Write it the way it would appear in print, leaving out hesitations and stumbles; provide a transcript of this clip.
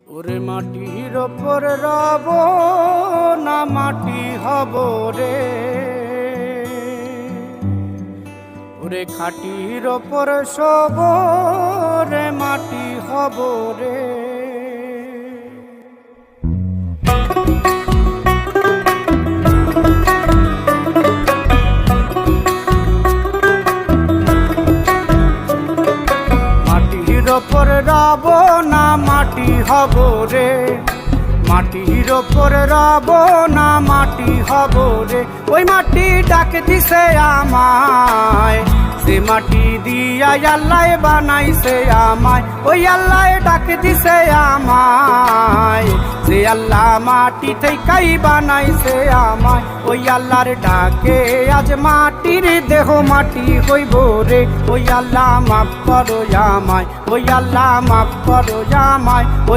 ওরে মাটির ওপর রব না মাটি হব রে, ওরে খাটির ওপর সব রে মাটি হব রে। মাটির ওপর রব না মাটি হব রে, মাটির ওপর রব না মাটি হব রে। ওই মাটি ডাক দিছে আমায়, সে মাটি দিয়া আল্লাহ বানাইছে আমায়। ওই আল্লাহ ডাক দিছে আমায়, সে আল্লাহ মাটি থেকেই বানাইছে আমায়। ওই আল্লাহর ডাকে আজ মাটির দেহ মাটি হইব রে। ওই আল্লাহ মাফ করো আমায়, ওই আল্লাহ মাফ করো আমায়। ওই